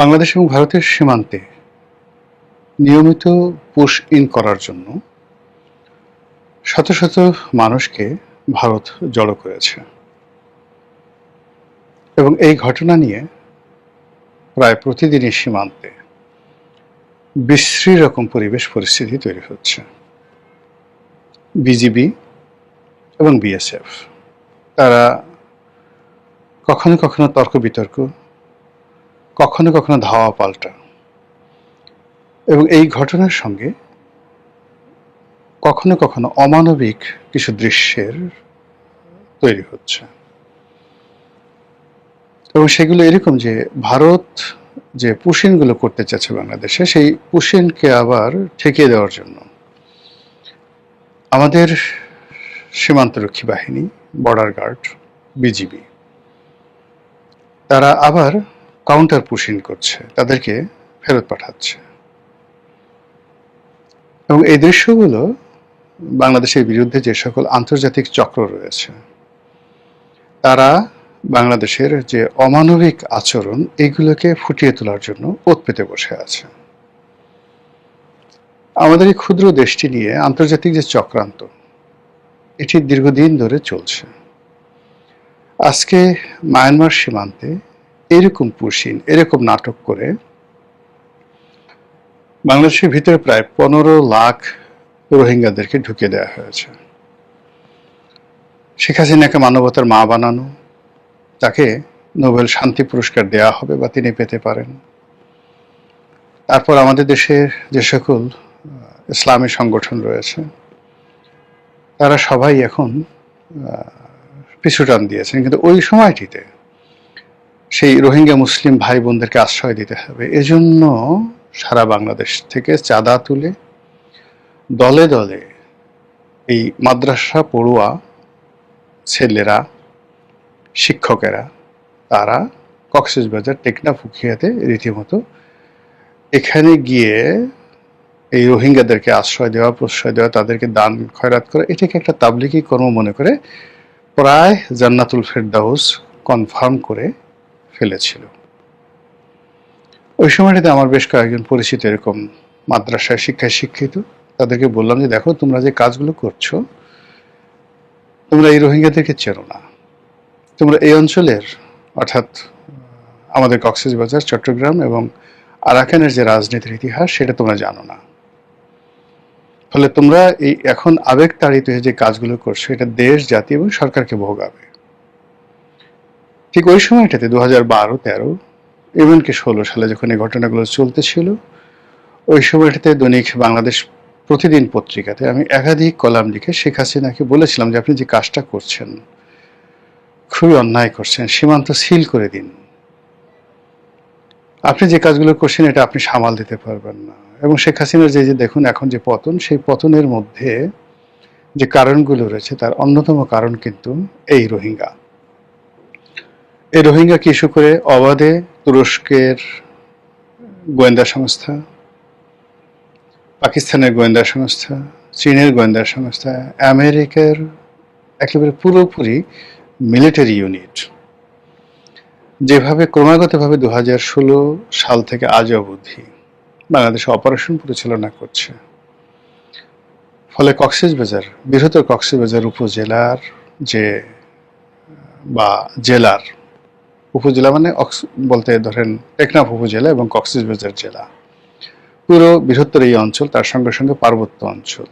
বাংলাদেশ এবং ভারতের সীমান্তে নিয়মিত পুশ ইন করার জন্য শত শত মানুষকে ভারত জড়ো করেছে এবং এই ঘটনা নিয়ে প্রায় প্রতিদিনই সীমান্তে বিশ্রী রকম পরিবেশ পরিস্থিতি তৈরি হচ্ছে। বিজিবি এবং বিএসএফ তারা কখনো কখনো তর্ক বিতর্ক, কখনো কখনো ধাওয়া পাল্টা এবং এই ঘটনার সঙ্গে কখনো কখনো অমানবিক কিছু দৃশ্যের তৈরি হচ্ছে এবং সেগুলো এরকম যে ভারত যে পুশিনগুলো করতে চাচ্ছে বাংলাদেশে, সেই পুশিনকে আবার ঠেকিয়ে দেওয়ার জন্য আমাদের সীমান্তরক্ষী বাহিনী, বর্ডার গার্ড, বিজিবি তারা আবার কাউন্টার পুশিন করছে, তাদেরকে ফেরত পাঠাচ্ছে এবং এই দৃশ্যগুলো বাংলাদেশের বিরুদ্ধে যে সকল আন্তর্জাতিক চক্র রয়েছে তারা বাংলাদেশের যে অমানবিক আচরণ এইগুলোকে ফুটিয়ে তোলার জন্য ওত পেতে বসে আছে। আমাদের এই ক্ষুদ্র দেশটি নিয়ে আন্তর্জাতিক যে চক্রান্ত, এটি দীর্ঘদিন ধরে চলছে। আজকে মায়ানমার সীমান্তে এরকম পুশিন, এরকম নাটক করে বাংলাদেশের ভিতরে প্রায় 15 লাখ রোহিঙ্গাদেরকে ঢুকিয়ে দেওয়া হয়েছে। শেখ হাসিনাকে মানবতার মা বানানো, তাকে নোবেল শান্তি পুরস্কার দেওয়া হবে বা তিনি পেতে পারেন। তারপর আমাদের দেশে যে সকল ইসলামী সংগঠন রয়েছে তারা সবাই এখন পিছু টান দিয়েছেন, কিন্তু ওই সময়টিতে সেই রোহিঙ্গা মুসলিম ভাই বোনদেরকে আশ্রয় দিতে হবে, এজন্য সারা বাংলাদেশ থেকে চাঁদা তুলে দলে দলে এই মাদ্রাসা পড়ুয়া ছেলেরা, শিক্ষকেরা তারা কক্সবাজার, টেকনাফ, উখিয়াতে রীতিমতো এখানে গিয়ে এই রোহিঙ্গাদেরকে আশ্রয় দেওয়া, প্রশ্রয় দেওয়া, তাদেরকে দান খয়রাত করা, এটাকে একটা তাবলিগি কর্ম মনে করে প্রায় জান্নাতুল ফেরদাউস কনফার্ম করে ফেলেছিল। ওই সময়টাতে আমার বেশ কয়েকজন পরিচিত এরকম মাদ্রাসায় শিক্ষায় শিক্ষিত, তাদেরকে বললাম যে দেখো, তোমরা যে কাজগুলো করছো, তোমরা এই রোহিঙ্গাদেরকে চেনো না, তোমরা এই অঞ্চলের অর্থাৎ আমাদের কক্সবাজার, চট্টগ্রাম এবং আরাকানের যে রাজনীতির ইতিহাস সেটা তোমরা জানো না, ফলে তোমরা এই এখন আবেগ তাড়িত হয়ে যে কাজগুলো করছো এটা দেশ, জাতি এবং সরকারকে ভোগাবে। ঠিক ওই সময়টাতে 2012-13 এমনকি 16 সালে যখন এই ঘটনাগুলো চলতেছিল, ওই সময়টাতে দৈনিক বাংলাদেশ প্রতিদিন পত্রিকাতে আমি একাধিক কলাম লিখে শেখ হাসিনাকে বলেছিলাম যে আপনি যে কাজটা করছেন খুবই অন্যায় করছেন, সীমান্ত সিল করে দিন, আপনি যে কাজগুলো করছেন এটা আপনি সামাল দিতে পারবেন না। এবং শেখ হাসিনার যে দেখুন এখন যে পতন, সেই পতনের মধ্যে যে কারণগুলো রয়েছে তার অন্যতম কারণ কিন্তু এই রোহিঙ্গা। এই রোহিঙ্গাকে ইস্যু করে অবাধে তুরস্কের গোয়েন্দা সংস্থা, পাকিস্তানের গোয়েন্দা সংস্থা, চীনের গোয়েন্দা সংস্থা, আমেরিকার একেবারে পুরোপুরি মিলিটারি ইউনিট যেভাবে ক্রমাগতভাবে 2016 সাল থেকে আজ অবধি বাংলাদেশে অপারেশন পরিচালনা করছে, ফলে কক্সবাজার, বৃহত্তর কক্সবাজার উপজেলার যে বা জেলার, উপজেলা মানে বলতে ধরেন টেকনাফ উপজেলা এবং কক্সবাজার জেলা, পুরো বৃহত্তর এই অঞ্চল, তার সঙ্গে সঙ্গে পার্বত্য অঞ্চল,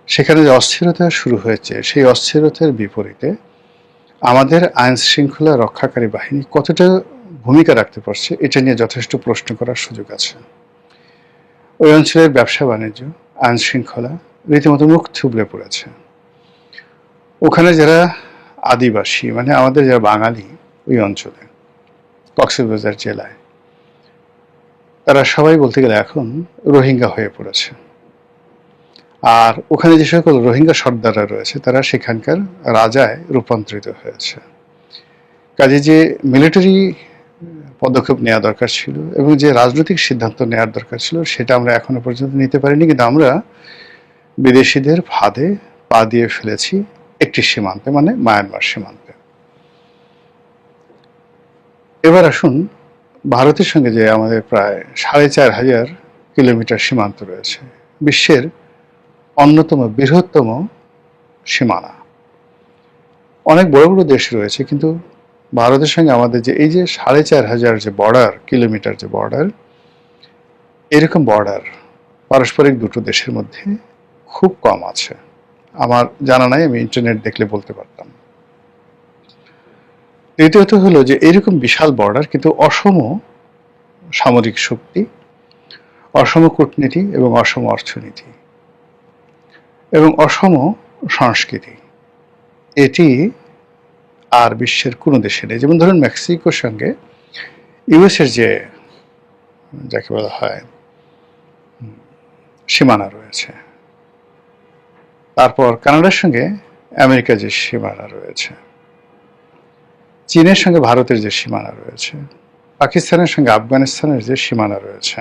সেখানে যে অস্থিরতা শুরু হয়েছে, সেই অস্থিরতার বিপরীতে আমাদের আইন শৃঙ্খলা রক্ষাকারী বাহিনী কতটা ভূমিকা রাখতে পারছে এটা নিয়ে যথেষ্ট প্রশ্ন করার সুযোগ আছে। ওই অঞ্চলের ব্যবসা বাণিজ্য, আইন শৃঙ্খলা রীতিমতো মুখ থুবড়ে পড়েছে। ওখানে যারা আদিবাসী মানে আমাদের যারা বাঙালি ওই অঞ্চলে কক্সবাজার জেলায়, তারা সবাই বলতে গেলে এখন রোহিঙ্গা হয়ে পড়েছে। আর ওখানে যে সকল রোহিঙ্গা সর্দাররা রয়েছে তারা সেখানকার রাজায় রূপান্তরিত হয়েছে। কাজে যে মিলিটারি পদক্ষেপ নেওয়া দরকার ছিল এবং যে রাজনৈতিক সিদ্ধান্ত নেওয়ার দরকার ছিল সেটা আমরা এখনো পর্যন্ত নিতে পারিনি, কিন্তু আমরা বিদেশিদের ফাঁদে পা দিয়ে ফেলেছি একটি সীমান্তে, মানে মায়ানমার সীমান্তে। এবার আসুন ভারতের সঙ্গে যে আমাদের প্রায় 4,500 কিলোমিটার সীমান্ত রয়েছে, বিশ্বের অন্যতম বৃহত্তম সীমানা। অনেক বড় বড় দেশ রয়েছে, কিন্তু ভারতের সঙ্গে আমাদের যে এই যে 4,500 যে বর্ডার কিলোমিটার, যে বর্ডার, এরকম বর্ডার পারস্পরিক দুটো দেশের মধ্যে খুব কম আছে। আমার জানা নাই, আমি ইন্টারনেট দেখলে বলতে পারতাম। দ্বিতীয়ত হলো যে এরকম বিশাল বর্ডার, কিন্তু অসম সামরিক শক্তি, অসম কূটনীতি এবং অসম অর্থনীতি এবং অসম সংস্কৃতি, এটি আর বিশ্বের কোনো দেশে নেই। যেমন ধরুন মেক্সিকোর সঙ্গে ইউএসের যে যাকে বলা হয় সীমানা রয়েছে, তারপর কানাডার সঙ্গে আমেরিকার যে সীমানা রয়েছে, চীনের সঙ্গে ভারতের যে সীমানা রয়েছে, পাকিস্তানের সঙ্গে আফগানিস্তানের যে সীমানা রয়েছে,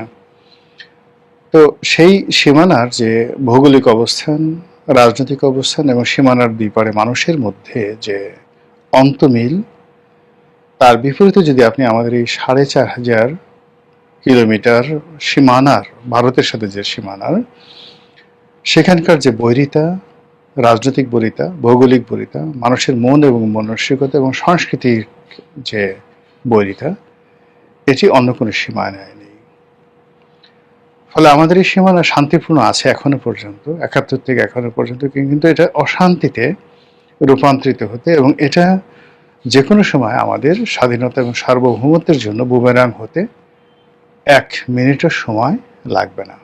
তো সেই সীমানার যে ভৌগোলিক অবস্থান, রাজনৈতিক অবস্থান এবং সীমানার দুই পারে মানুষের মধ্যে যে অন্তমিল, তার বিপরীতে যদি আপনি আমাদের এই 4,500 কিলোমিটার সীমানার, ভারতের সাথে যে সীমানার, সেখানকার যে বৈরিতা, রাজনৈতিক বৈরিতা, ভৌগোলিক বৈরিতা, মানুষের মন এবং মানসিকতা এবং সংস্কৃতির যে বৈরিতা, এটি অন্য কোনো সীমানায় নেই। ফলে আমাদের এই সীমানা শান্তিপূর্ণ আছে এখনো পর্যন্ত, 71 থেকে এখনো পর্যন্ত, কিন্তু এটা অশান্তিতে রূপান্তরিত হতে এবং এটা যে কোনো সময় আমাদের স্বাধীনতা এবং সার্বভৌমত্বের জন্য বুমেরাং হতে 1 মিনিটের সময় লাগবে না।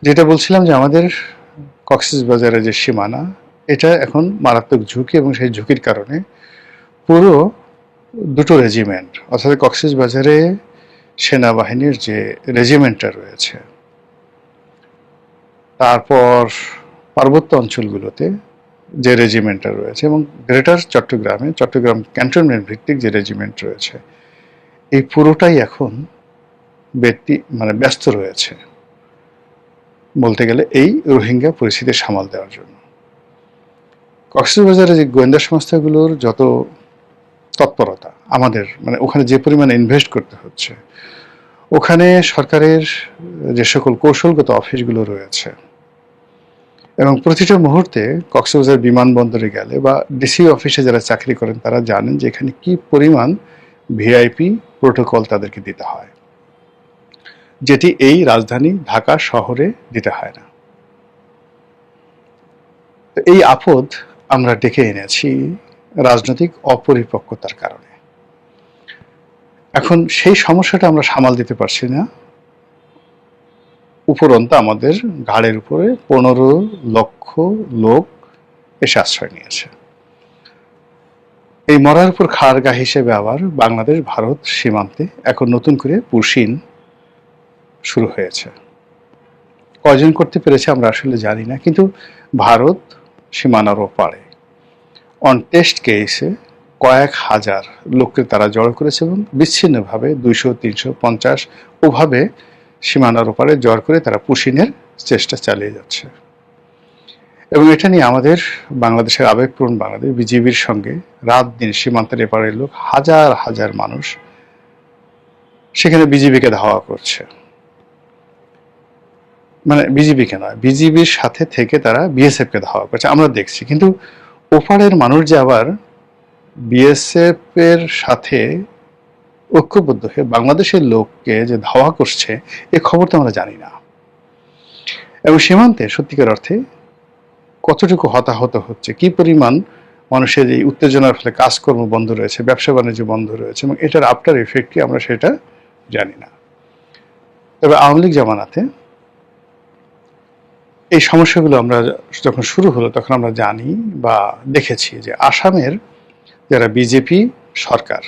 যেটা বলছিলাম যে আমাদের কক্সবাজারের যে সীমানা, এটা এখন মারাত্মক ঝুঁকি, এবং সেই ঝুঁকির কারণে পুরো দুটো রেজিমেন্ট, অর্থাৎ কক্সবাজারে সেনাবাহিনীর যে রেজিমেন্টটা রয়েছে, তারপর পার্বত্য অঞ্চলগুলোতে যে রেজিমেন্টটা রয়েছে, এবং গ্রেটার চট্টগ্রামে চট্টগ্রাম ক্যান্টনমেন্ট ভিত্তিক যে রেজিমেন্ট রয়েছে, এই পুরোটাই এখন ব্যস্ত রয়েছে বলতে গেলে এই রোহিঙ্গা পরিস্থিতি সামাল দেওয়ার জন্য। কক্সবাজারে যে গোয়েন্দা সংস্থাগুলোর যত তৎপরতা, আমাদের ওখানে যে পরিমাণে ইনভেস্ট করতে হচ্ছে, ওখানে সরকারের যে সকল কৌশলগত অফিসগুলো রয়েছে, এবং প্রতিটা মুহূর্তে কক্সবাজার বিমানবন্দরে গেলে বা ডিসি অফিসে যারা চাকরি করেন তারা জানেন যে এখানে কি পরিমাণ ভিআইপি প্রোটোকল তাদেরকে দিতে হয়, যেটি এই রাজধানী ঢাকা শহরে দিতে হয় না। এই আপদ আমরা ডেকে এনেছি রাজনৈতিক অপরিপক্কতার কারণে। এখন সেই সমস্যাটা আমরা সামাল দিতে পারছি না, উপরন্তু আমাদের ঘাড়ের উপরে 15 লক্ষ লোক এসে আশ্রয় নিয়েছে। এই মরার উপর খাড় গা হিসেবে আবার বাংলাদেশ ভারত সীমান্তে এখন নতুন করে পুশিন শুরু হয়েছে। কয়জন করতে পেরেছে আমরা আসলে জানি না, কিন্তু ভারত সীমানার ওপারে অন টেস্ট কেসে কয়েক হাজার লোককে তারা জড়ো করেছে, এবং বিচ্ছিন্নভাবে 200, 350 ওভাবে সীমানার ওপারে জড় করে তারা পুশিনের চেষ্টা চালিয়ে যাচ্ছে। এবং এটা নিয়ে আমাদের বাংলাদেশের আবেগপ্রবণ বাংলাদেশ বিজিবির সঙ্গে রাত দিন সীমান্তের এপারের লোক হাজার হাজার মানুষ সেখানে বিজিবিকে ধাওয়া করছে। বিজিবিকে নয়, বিজিবির সাথে থেকে তারা বিএসএফ কে ধাওয়া করছে, আমরা দেখছি। কিন্তু ওপারের মানুষ যে আবার বিএসএফ এর সাথে ঐক্যবদ্ধ হয়ে বাংলাদেশের লোককে যে ধাওয়া করছে, এ খবর তো আমরা জানি না। এবং সীমান্তে সত্যিকার অর্থে কতটুকু হতাহত হচ্ছে, কি পরিমাণ মানুষের এই উত্তেজনার ফলে কাজকর্ম বন্ধ রয়েছে, ব্যবসা বাণিজ্য বন্ধ রয়েছে, এবং এটার আফটার এফেক্ট কি আমরা সেটা জানি না। তবে আওয়ামী লীগ জামানাতে এই সমস্যাগুলো আমরা যখন শুরু হলো তখন আমরা জানি বা দেখেছি যে আসামের যারা বিজেপি সরকার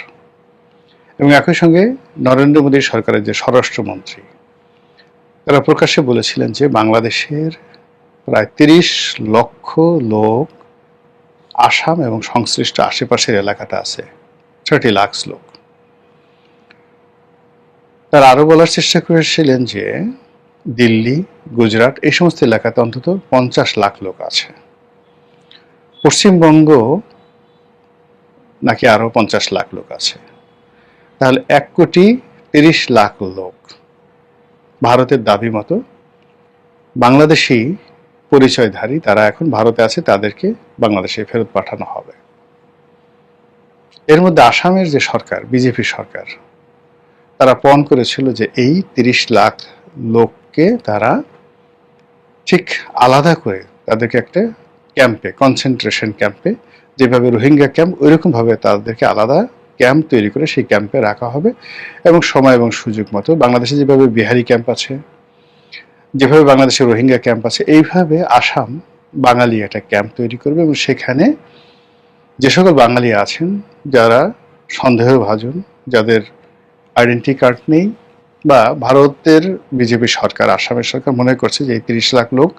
এবং একই সঙ্গে নরেন্দ্র মোদী সরকারের যে স্বরাষ্ট্রমন্ত্রী, তারা প্রকাশ্যে বলেছিলেন যে বাংলাদেশের প্রায় 30 লক্ষ লোক আসাম এবং সংশ্লিষ্ট আশেপাশের এলাকাটা আছে, 30 লাখ লোক। তারা আরো বলার চেষ্টা করেছিলেন যে দিল্লি, গুজরাট এই সমস্ত এলাকাতে অন্তত 50 লাখ লোক আছে, পশ্চিমবঙ্গ নাকি আরো 50 লাখ লোক আছে। তাহলে 1,30,00,000 লোক ভারতের দাবি মতো বাংলাদেশি পরিচয়ধারী, তারা এখন ভারতে আছে, তাদেরকে বাংলাদেশে ফেরত পাঠানো হবে। এর মধ্যে আসামের যে সরকার, বিজেপি সরকার, তারা পণ করেছিল যে এই 30 লাখ লোককে তারা ঠিক আলাদা করে তাদেরকে একটা ক্যাম্পে, কনসেন্ট্রেশন ক্যাম্পে, যেভাবে রোহিঙ্গা ক্যাম্প, ওইরকম ভাবে তাদেরকে আলাদা ক্যাম্প তৈরি করে সেই ক্যাম্পে রাখা হবে এবং সময় এবং সুযোগ মতো বাংলাদেশে যেভাবে বিহারি ক্যাম্প আছে, যেভাবে বাংলাদেশে রোহিঙ্গা ক্যাম্প আছে, এইভাবে আসাম বাঙালি একটা ক্যাম্প তৈরি করবে এবং সেখানে যে সকল বাঙালি আছেন যারা সন্দেহভাজন, যাদের আইডেন্টি কার্ড নেই, বা ভারতের বিজেপি সরকার, আসামের সরকার মনে করছে যে এই 30 লাখ লোক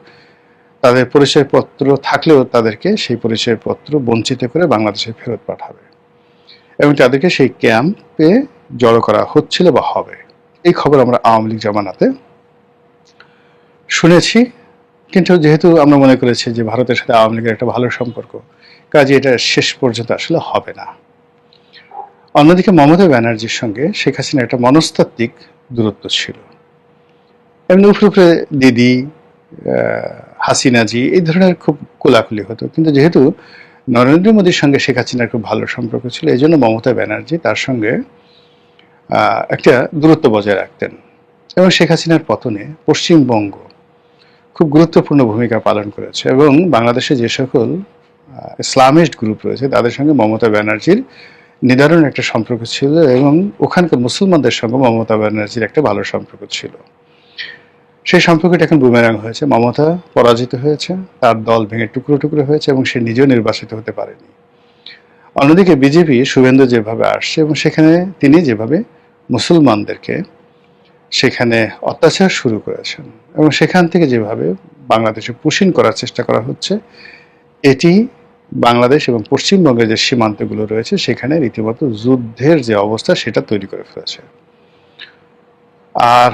তাদের পরিচয়পত্র থাকলেও তাদেরকে সেই পরিচয়পত্র বঞ্চিত করে বাংলাদেশে ফেরত পাঠাবে এবং তাদেরকে সেই ক্যাম্পে জড়ো করা হচ্ছিল বা হবে। এই খবর আমরা আওয়ামী লীগ জামানাতে শুনেছি, কিন্তু যেহেতু আমরা মনে করেছি যে ভারতের সাথে আওয়ামী লীগের একটা ভালো সম্পর্ক, কাজে এটা শেষ পর্যন্ত আসলে হবে না। অন্যদিকে মমতা ব্যানার্জির সঙ্গে শেখ হাসিনার একটা মনস্তাত্ত্বিক দূরত্ব ছিল। এমনি উপরে দিদি, হাসিনাজি, এই ধরনের খুব কোলাকুলি হতো, কিন্তু যেহেতু নরেন্দ্র মোদীর সঙ্গে শেখ হাসিনার খুব ভালো সম্পর্ক ছিল, এই জন্য মমতা ব্যানার্জি তার সঙ্গে একটা দূরত্ব বজায় রাখতেন এবং শেখ হাসিনার পতনে পশ্চিমবঙ্গ খুব গুরুত্বপূর্ণ ভূমিকা পালন করেছে এবং বাংলাদেশে যে সকল ইসলামিস্ট গ্রুপ রয়েছে তাদের সঙ্গে মমতা ব্যানার্জির নিদারুণ একটা সম্পর্ক ছিল এবং ওখানকার মুসলমানদের সঙ্গে মমতা ব্যানার্জির একটা ভালো সম্পর্ক ছিল। সেই সম্পর্কটা এখন বুমেরাং হয়েছে, মমতা পরাজিত হয়েছে, তার দল ভেঙে টুকরো টুকরো হয়েছে এবং সে নিজেও নির্বাচিত হতে পারেনি। অন্যদিকে বিজেপি শুভেন্দু যেভাবে আসছে এবং সেখানে তিনি যেভাবে মুসলমানদেরকে সেখানে অত্যাচার শুরু করেছেন এবং সেখান থেকে যেভাবে বাংলাদেশে পুশিন করার চেষ্টা করা হচ্ছে, এটি বাংলাদেশ এবং পশ্চিমবঙ্গের যে সীমান্তগুলো রয়েছে সেখানে রীতিমতো যুদ্ধের যে অবস্থা সেটা তৈরি করে ফেলেছে। আর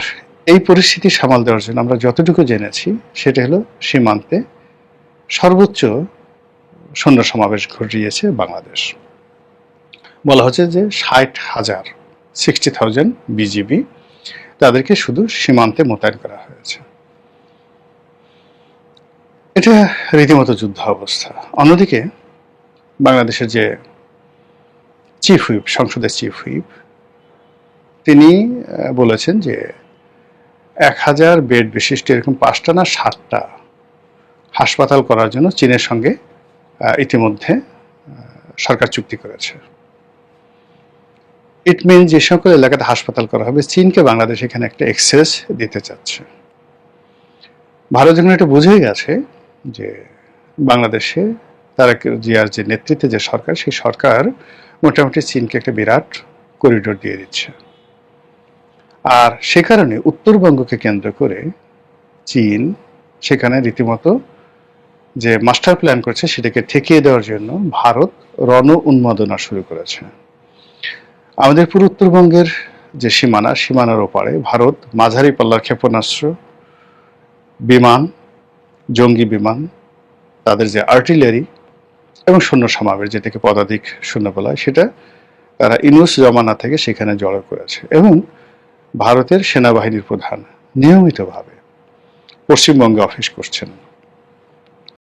এই পরিস্থিতি সামাল দেওয়ার জন্য আমরা যতটুকু জেনেছি সেটা হলো সীমান্তে সর্বোচ্চ সৈন্য সমাবেশ ঘটিয়েছে বাংলাদেশ। বলা হচ্ছে যে 60,000 বিজিবি তাদেরকে শুধু সীমান্তে মোতায়েন করা হয়েছে। এটা রীতিমতো যুদ্ধ অবস্থা। অন্যদিকে বাংলাদেশের যে চিফ হুইপ, সংসদের চিফ হুইপ, তিনি বলেছেন যে 1000 বেড বিশিষ্ট এরকম 5টা না 7টা হাসপাতাল করার জন্য চীনের সঙ্গে ইতিমধ্যে সরকার চুক্তি করেছে। ইট মিন যে সকল এলাকাতে হাসপাতাল করা হবে, চীনকে বাংলাদেশ এখানে একটা এক্সেস দিতে চাচ্ছে। ভারত যখন এটা বুঝে গেছে যে বাংলাদেশে তারেক জিয়ার যে নেতৃত্বে যে সরকার, সেই সরকার মোটামুটি চীনকে একটা বিরাট করিডোর দিয়ে দিচ্ছে, আর সে কারণে উত্তরবঙ্গকে কেন্দ্র করে চীন সেখানে রীতিমতো যে মাস্টার প্ল্যান করছে সেটাকে ঠেকিয়ে দেওয়ার জন্য ভারত রণ উন্মাদনা শুরু করেছে। আমাদের পুরো উত্তরবঙ্গের যে সীমানার ওপারে ভারত মাঝারি পাল্লার ক্ষেপণাস্ত্র, বিমান, জঙ্গি বিমান, তাদের যে আর্টিলারি এবং সৈন্য সমাবেশ, যেটাকে পদাতিক সৈন্য বলা হয়, সেটা তারা ইউনূস জমানা থেকে সেখানে জড়ো করেছে এবং ভারতের সেনাবাহিনীর প্রধান নিয়মিতভাবে পশ্চিমবঙ্গে অফিস করছেন।